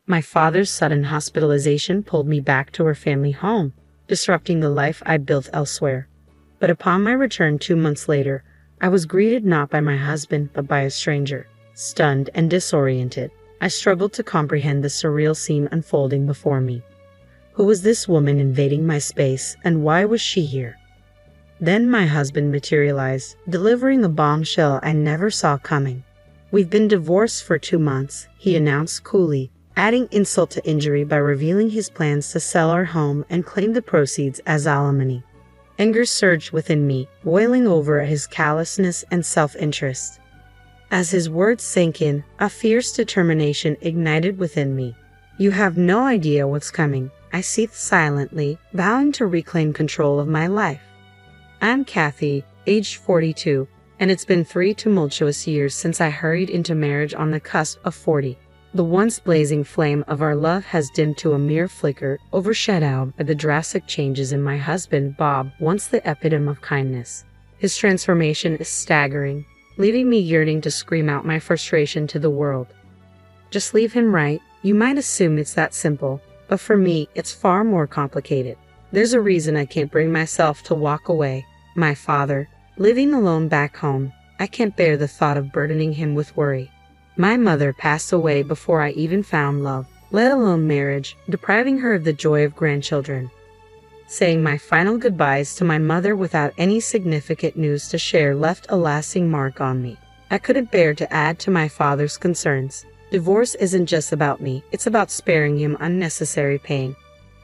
My father's sudden hospitalization pulled me back to our family home, disrupting the life I'd built elsewhere. But upon my return 2 months later, I was greeted not by my husband but by a stranger. Stunned and disoriented, I struggled to comprehend the surreal scene unfolding before me. Who was this woman invading my space, and why was she here? Then my husband materialized, delivering a bombshell I never saw coming. "We've been divorced for 2 months," he announced coolly, adding insult to injury by revealing his plans to sell our home and claim the proceeds as alimony. Anger surged within me, boiling over at his callousness and self-interest. As his words sank in, a fierce determination ignited within me. "You have no idea what's coming," I seethed silently, vowing to reclaim control of my life. I'm Kathy, aged 42, and it's been 3 tumultuous years since I hurried into marriage on the cusp of 40. The once blazing flame of our love has dimmed to a mere flicker, overshadowed by the drastic changes in my husband, Bob, once the epitome of kindness. His transformation is staggering, leaving me yearning to scream out my frustration to the world. Just leave him, right? You might assume it's that simple, but for me, it's far more complicated. There's a reason I can't bring myself to walk away. My father, living alone back home, I can't bear the thought of burdening him with worry. My mother passed away before I even found love, let alone marriage, depriving her of the joy of grandchildren. Saying my final goodbyes to my mother without any significant news to share left a lasting mark on me. I couldn't bear to add to my father's concerns. Divorce isn't just about me, it's about sparing him unnecessary pain.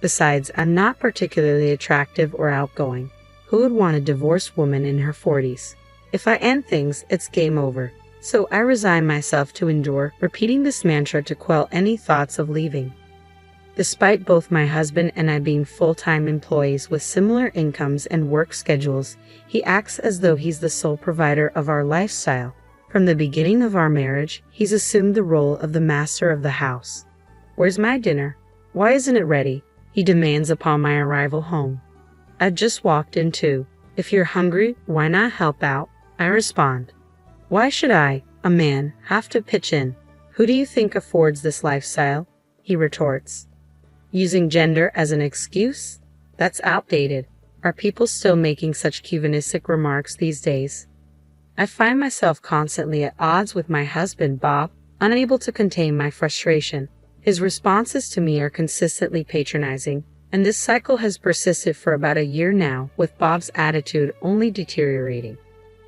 Besides, I'm not particularly attractive or outgoing. Who would want a divorced woman in her 40s? If I end things, it's game over. So I resign myself to endure, repeating this mantra to quell any thoughts of leaving. Despite both my husband and I being full-time employees with similar incomes and work schedules, he acts as though he's the sole provider of our lifestyle. From the beginning of our marriage, he's assumed the role of the master of the house. "Where's my dinner? Why isn't it ready?" he demands upon my arrival home. "I've just walked in too. If you're hungry, why not help out?" I respond. "Why should I, a man, have to pitch in? Who do you think affords this lifestyle?" he retorts. Using gender as an excuse? That's outdated. Are people still making such chauvinistic remarks these days? I find myself constantly at odds with my husband, Bob, unable to contain my frustration. His responses to me are consistently patronizing, and this cycle has persisted for about a year now, with Bob's attitude only deteriorating.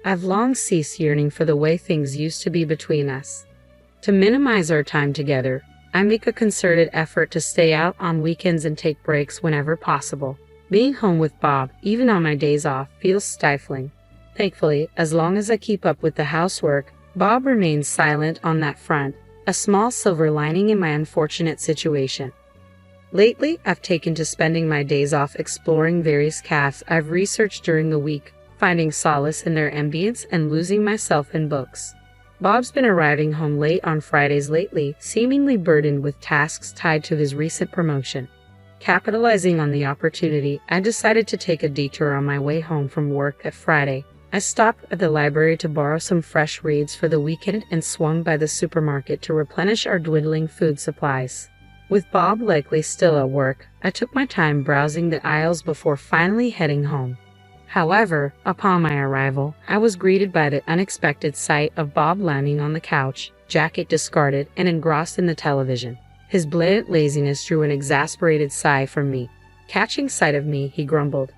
I've long ceased yearning for the way things used to be between us. To minimize our time together, I make a concerted effort to stay out on weekends and take breaks whenever possible. Being home with Bob, even on my days off, feels stifling. Thankfully, as long as I keep up with the housework, Bob remains silent on that front, a small silver lining in my unfortunate situation. Lately, I've taken to spending my days off exploring various cafes I've researched during the week, finding solace in their ambience and losing myself in books. Bob's been arriving home late on Fridays lately, seemingly burdened with tasks tied to his recent promotion. Capitalizing on the opportunity, I decided to take a detour on my way home from work that Friday. I stopped at the library to borrow some fresh reads for the weekend and swung by the supermarket to replenish our dwindling food supplies. With Bob likely still at work, I took my time browsing the aisles before finally heading home. However, upon my arrival, I was greeted by the unexpected sight of Bob lounging on the couch, jacket discarded and engrossed in the television. His blatant laziness drew an exasperated sigh from me. Catching sight of me, he grumbled,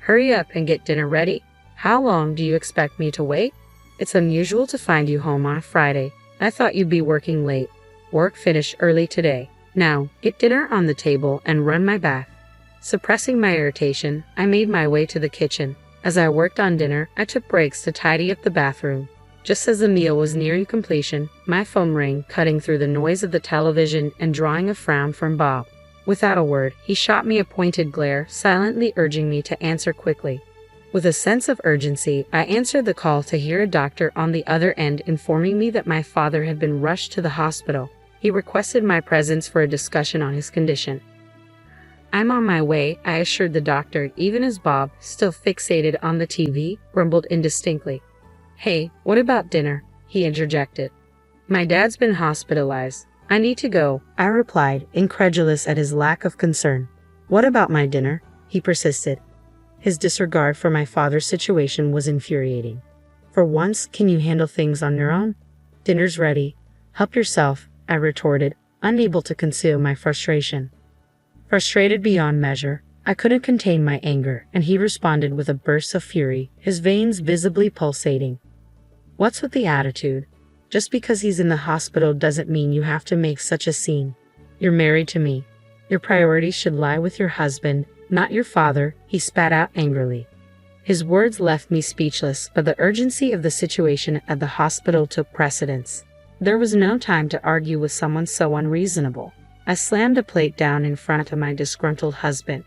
"Hurry up and get dinner ready. How long do you expect me to wait? It's unusual to find you home on a Friday. I thought you'd be working late. Work finished early today. Now, get dinner on the table and run my bath." Suppressing my irritation, I made my way to the kitchen. As I worked on dinner, I took breaks to tidy up the bathroom. Just as the meal was nearing completion, my phone rang, cutting through the noise of the television and drawing a frown from Bob. Without a word, he shot me a pointed glare, silently urging me to answer quickly. With a sense of urgency, I answered the call to hear a doctor on the other end informing me that my father had been rushed to the hospital. He requested my presence for a discussion on his condition. "I'm on my way," I assured the doctor, even as Bob, still fixated on the TV, grumbled indistinctly. "Hey, what about dinner?" he interjected. "My dad's been hospitalized. I need to go, I replied, incredulous at his lack of concern. What about my dinner? He persisted. His disregard for my father's situation was infuriating. For once, can you handle things on your own? Dinner's ready. Help yourself, I retorted, unable to conceal my frustration. Frustrated beyond measure, I couldn't contain my anger, and he responded with a burst of fury, his veins visibly pulsating. What's with the attitude? Just because he's in the hospital doesn't mean you have to make such a scene. You're married to me. Your priorities should lie with your husband, not your father, he spat out angrily. His words left me speechless, but the urgency of the situation at the hospital took precedence. There was no time to argue with someone so unreasonable. I slammed a plate down in front of my disgruntled husband.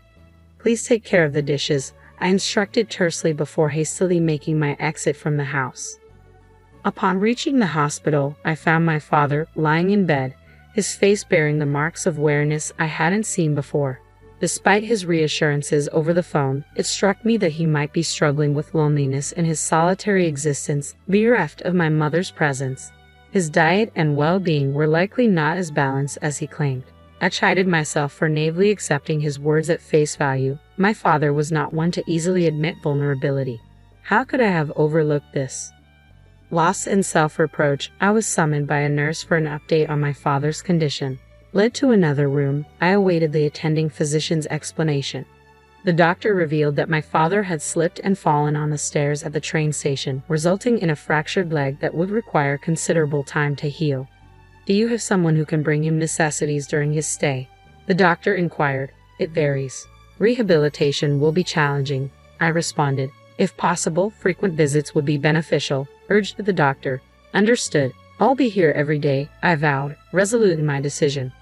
Please take care of the dishes, I instructed tersely before hastily making my exit from the house. Upon reaching the hospital, I found my father lying in bed, his face bearing the marks of weariness I hadn't seen before. Despite his reassurances over the phone, it struck me that he might be struggling with loneliness in his solitary existence, bereft of my mother's presence. His diet and well-being were likely not as balanced as he claimed. I chided myself for naively accepting his words at face value. My father was not one to easily admit vulnerability. How could I have overlooked this? Lost in self-reproach, I was summoned by a nurse for an update on my father's condition. Led to another room, I awaited the attending physician's explanation. The doctor revealed that my father had slipped and fallen on the stairs at the train station, resulting in a fractured leg that would require considerable time to heal. Do you have someone who can bring him necessities during his stay? The doctor inquired. It varies. Rehabilitation will be challenging, I responded. If possible, frequent visits would be beneficial, urged the doctor. Understood. I'll be here every day, I vowed, resolute in my decision.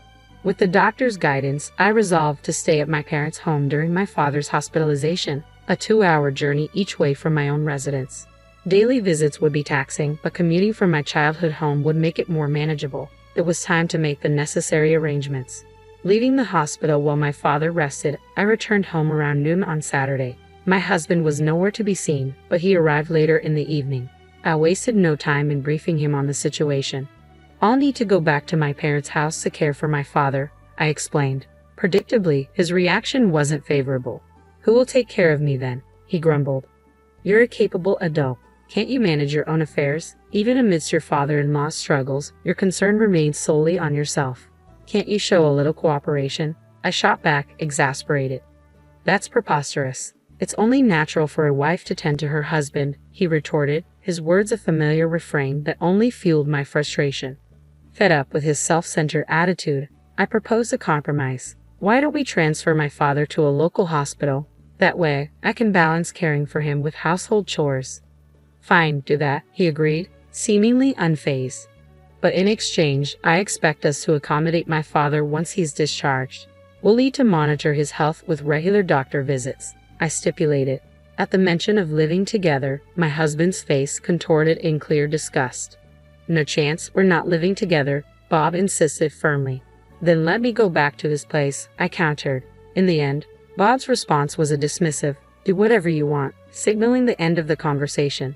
With the doctor's guidance, I resolved to stay at my parents' home during my father's hospitalization, a 2-hour journey each way from my own residence. Daily visits would be taxing, but commuting from my childhood home would make it more manageable. It was time to make the necessary arrangements. Leaving the hospital while my father rested, I returned home around noon on Saturday. My husband was nowhere to be seen, but he arrived later in the evening. I wasted no time in briefing him on the situation. I'll need to go back to my parents' house to care for my father, I explained. Predictably, his reaction wasn't favorable. Who will take care of me then? He grumbled. You're a capable adult. Can't you manage your own affairs? Even amidst your father-in-law's struggles, your concern remains solely on yourself. Can't you show a little cooperation? I shot back, exasperated. That's preposterous. It's only natural for a wife to tend to her husband, he retorted, his words a familiar refrain that only fueled my frustration. Fed up with his self-centered attitude, I proposed a compromise. Why don't we transfer my father to a local hospital? That way, I can balance caring for him with household chores. Fine, do that, he agreed, seemingly unfazed. But in exchange, I expect us to accommodate my father once he's discharged. We'll need to monitor his health with regular doctor visits, I stipulated. At the mention of living together, my husband's face contorted in clear disgust. No chance, we're not living together, Bob insisted firmly. Then let me go back to his place, I countered. In the end, Bob's response was a dismissive, do whatever you want, signaling the end of the conversation.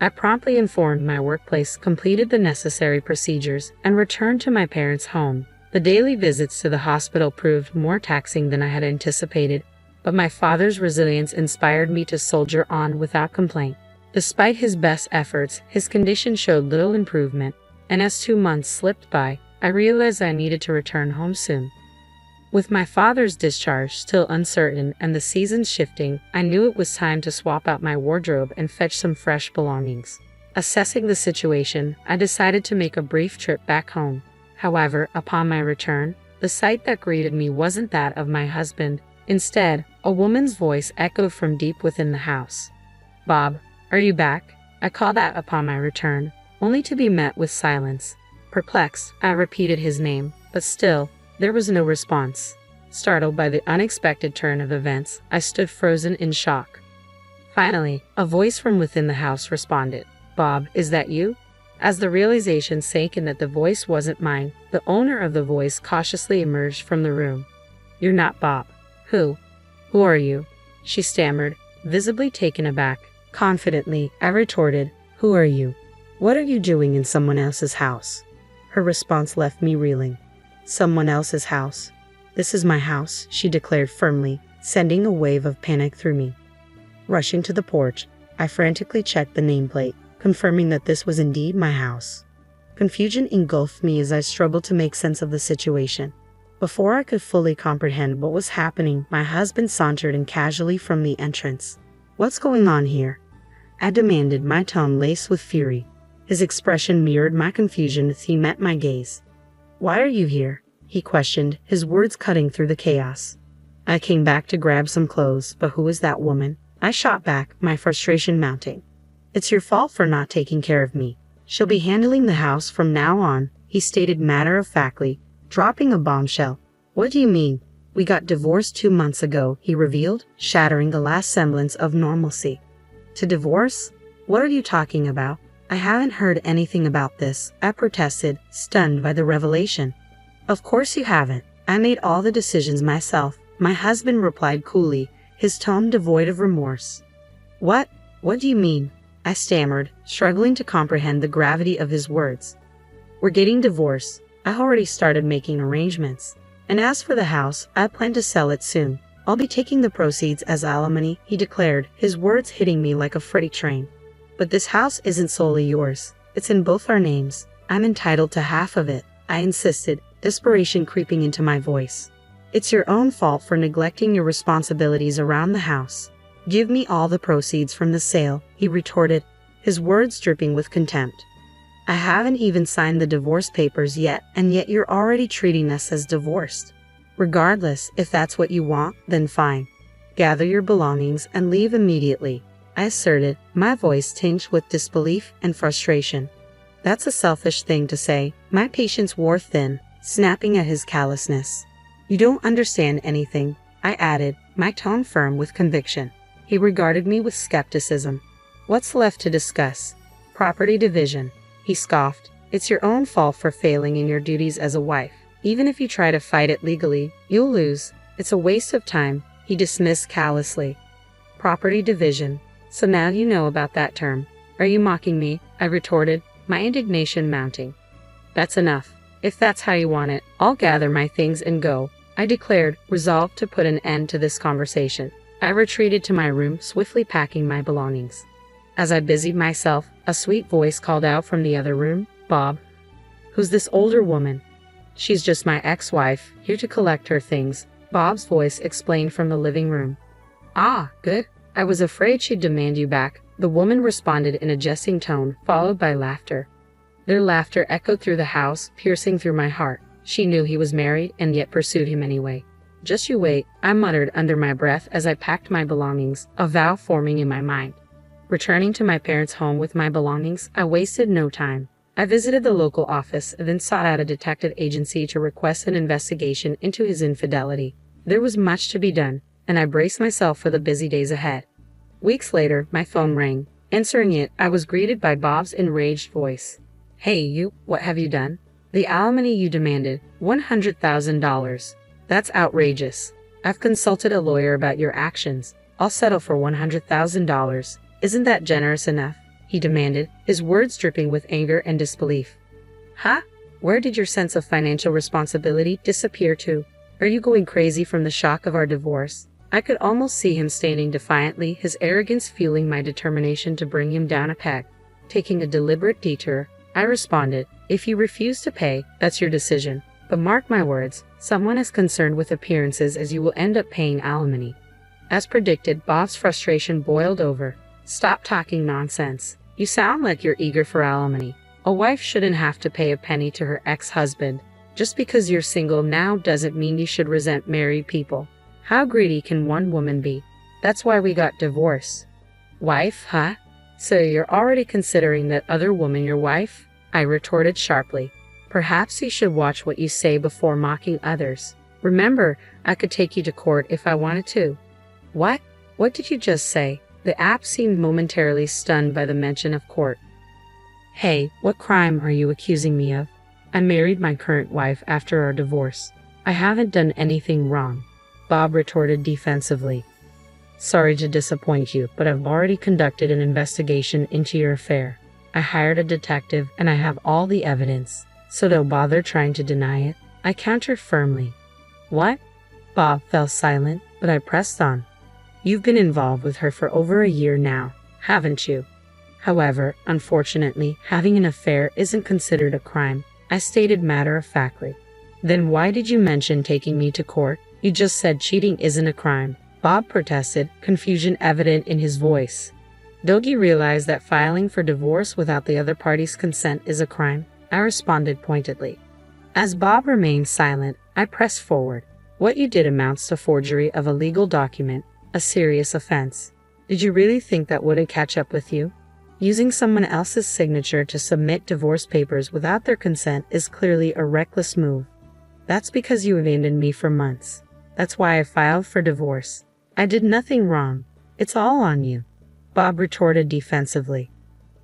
I promptly informed my workplace, completed the necessary procedures, and returned to my parents' home. The daily visits to the hospital proved more taxing than I had anticipated, but my father's resilience inspired me to soldier on without complaint. Despite his best efforts, his condition showed little improvement, and as 2 months slipped by, I realized I needed to return home soon. With my father's discharge still uncertain and the seasons shifting, I knew it was time to swap out my wardrobe and fetch some fresh belongings. Assessing the situation, I decided to make a brief trip back home. However, upon my return, the sight that greeted me wasn't that of my husband. Instead, a woman's voice echoed from deep within the house. Bob, are you back? I called out upon my return, only to be met with silence. Perplexed, I repeated his name, but still, there was no response. Startled by the unexpected turn of events, I stood frozen in shock. Finally, a voice from within the house responded. Bob, is that you? As the realization sank in that the voice wasn't mine, the owner of the voice cautiously emerged from the room. You're not Bob. Who are you? She stammered, visibly taken aback. Confidently, I retorted, who are you? What are you doing in someone else's house? Her response left me reeling. Someone else's house. This is my house, she declared firmly, sending a wave of panic through me. Rushing to the porch, I frantically checked the nameplate, confirming that this was indeed my house. Confusion engulfed me as I struggled to make sense of the situation. Before I could fully comprehend what was happening, my husband sauntered in casually from the entrance. "What's going on here?" I demanded, my tone laced with fury. His expression mirrored my confusion as he met my gaze. "Why are you here?" he questioned, his words cutting through the chaos. "I came back to grab some clothes, but who is that woman?" I shot back, my frustration mounting. "It's your fault for not taking care of me. She'll be handling the house from now on," he stated matter-of-factly, dropping a bombshell. "What do you mean? We got divorced 2 months ago," he revealed, shattering the last semblance of normalcy. "To divorce? What are you talking about? I haven't heard anything about this," I protested, stunned by the revelation. "Of course you haven't. I made all the decisions myself," my husband replied coolly, his tone devoid of remorse. What do you mean?" I stammered, struggling to comprehend the gravity of his words. "We're getting divorced. I already started making arrangements. And as for the house, I plan to sell it soon. I'll be taking the proceeds as alimony," he declared, his words hitting me like a freight train. "But this house isn't solely yours. It's in both our names. I'm entitled to half of it," I insisted, desperation creeping into my voice. "It's your own fault for neglecting your responsibilities around the house. Give me all the proceeds from the sale," he retorted, his words dripping with contempt. "I haven't even signed the divorce papers yet, and yet you're already treating us as divorced. Regardless, if that's what you want, then fine. Gather your belongings and leave immediately," I asserted, my voice tinged with disbelief and frustration. "That's a selfish thing to say," my patience wore thin, snapping at his callousness. "You don't understand anything," I added, my tone firm with conviction. He regarded me with skepticism. "What's left to discuss? Property division," he scoffed. "It's your own fault for failing in your duties as a wife. Even if you try to fight it legally, you'll lose. It's a waste of time," he dismissed callously. "Property division. So now you know about that term. Are you mocking me?" I retorted, my indignation mounting. "That's enough. If that's how you want it, I'll gather my things and go," I declared, resolved to put an end to this conversation. I retreated to my room, swiftly packing my belongings. As I busied myself, a sweet voice called out from the other room, "Bob." "Who's this older woman?" "She's just my ex-wife, here to collect her things," Bob's voice explained from the living room. "Ah, good. I was afraid she'd demand you back," the woman responded in a jesting tone, followed by laughter. Their laughter echoed through the house, piercing through my heart. She knew he was married and yet pursued him anyway. "Just you wait," I muttered under my breath as I packed my belongings, a vow forming in my mind. Returning to my parents' home with my belongings, I wasted no time. I visited the local office and then sought out a detective agency to request an investigation into his infidelity. There was much to be done, and I braced myself for the busy days ahead. Weeks later, my phone rang. Answering it, I was greeted by Bob's enraged voice. "Hey, you, what have you done? The alimony you demanded, $100,000. That's outrageous. I've consulted a lawyer about your actions. I'll settle for $100,000. Isn't that generous enough?" he demanded, his words dripping with anger and disbelief. "Huh? Where did your sense of financial responsibility disappear to? Are you going crazy from the shock of our divorce?" I could almost see him standing defiantly, his arrogance fueling my determination to bring him down a peg. Taking a deliberate detour, I responded, "If you refuse to pay, that's your decision. But mark my words, someone as concerned with appearances as you will end up paying alimony." As predicted, Bob's frustration boiled over. "Stop talking nonsense. You sound like you're eager for alimony. A wife shouldn't have to pay a penny to her ex-husband. Just because you're single now doesn't mean you should resent married people. How greedy can one woman be? That's why we got divorced." "Wife, huh? So you're already considering that other woman your wife?" I retorted sharply. "Perhaps you should watch what you say before mocking others. Remember, I could take you to court if I wanted to." "What? What did you just say?" The app seemed momentarily stunned by the mention of court. "Hey, what crime are you accusing me of? I married my current wife after our divorce. I haven't done anything wrong," Bob retorted defensively. "Sorry to disappoint you, but I've already conducted an investigation into your affair. I hired a detective and I have all the evidence. so don't bother trying to deny it, I countered firmly. What? Bob fell silent, but I pressed on. You've been involved with her for over a year now, haven't you? However, unfortunately, having an affair isn't considered a crime, I stated matter-of-factly. Then why did you mention taking me to court? You just said cheating isn't a crime, Bob protested, confusion evident in his voice. Don't you realize that filing for divorce without the other party's consent is a crime? I responded pointedly. As Bob remained silent, I pressed forward. What you did amounts to forgery of a legal document, a serious offense. Did you really think that wouldn't catch up with you? Using someone else's signature to submit divorce papers without their consent is clearly a reckless move. That's because you abandoned me for months. That's why I filed for divorce. I did nothing wrong. It's all on you, Bob retorted defensively.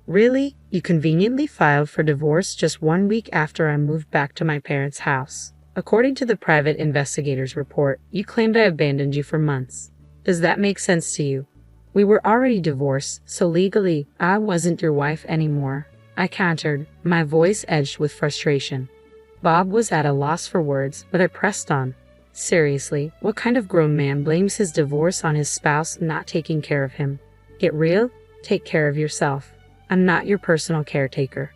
Really? You conveniently filed for divorce just 1 week after I moved back to my parents' house. According to the private investigator's report, you claimed I abandoned you for months. Does that make sense to you? We were already divorced, so legally, I wasn't your wife anymore, I countered, my voice edged with frustration. Bob was at a loss for words, but I pressed on. Seriously, what kind of grown man blames his divorce on his spouse not taking care of him? Get real? Take care of yourself. I'm not your personal caretaker.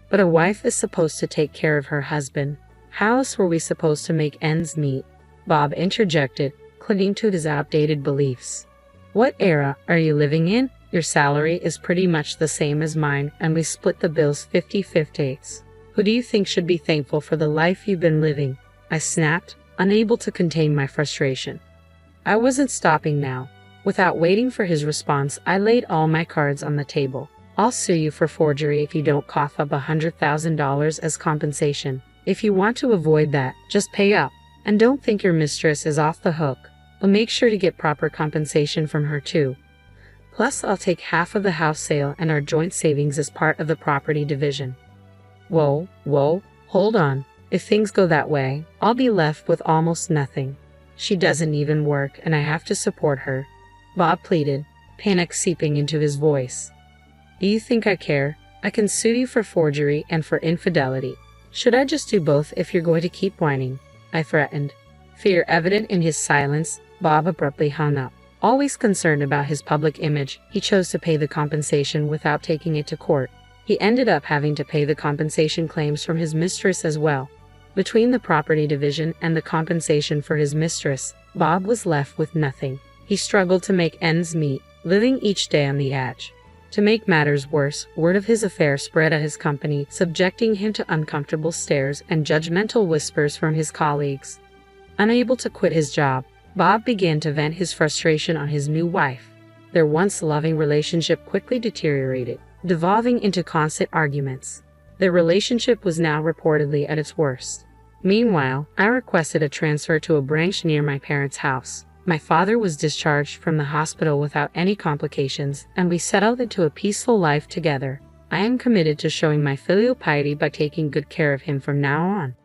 But a wife is supposed to take care of her husband. How else were we supposed to make ends meet? Bob interjected, clinging to his outdated beliefs. What era are you living in? Your salary is pretty much the same as mine, and we split the bills 50-50. Who do you think should be thankful for the life you've been living? I snapped, unable to contain my frustration. I wasn't stopping now. Without waiting for his response, I laid all my cards on the table. I'll sue you for forgery if you don't cough up $100,000 as compensation. If you want to avoid that, just pay up. And don't think your mistress is off the hook. But make sure to get proper compensation from her too. Plus, I'll take half of the house sale and our joint savings as part of the property division. Whoa, hold on. If things go that way, I'll be left with almost nothing. She doesn't even work and I have to support her, Bob pleaded, panic seeping into his voice. Do you think I care? I can sue you for forgery and for infidelity. Should I just do both if you're going to keep whining? I threatened. Fear evident in his silence, Bob abruptly hung up. Always concerned about his public image, he chose to pay the compensation without taking it to court. He ended up having to pay the compensation claims from his mistress as well. Between the property division and the compensation for his mistress, Bob was left with nothing. He struggled to make ends meet, living each day on the edge. To make matters worse, word of his affair spread at his company, subjecting him to uncomfortable stares and judgmental whispers from his colleagues. Unable to quit his job, Bob began to vent his frustration on his new wife. Their once loving relationship quickly deteriorated, devolving into constant arguments. Their relationship was now reportedly at its worst. Meanwhile, I requested a transfer to a branch near my parents' house. My father was discharged from the hospital without any complications, and we settled into a peaceful life together. I am committed to showing my filial piety by taking good care of him from now on.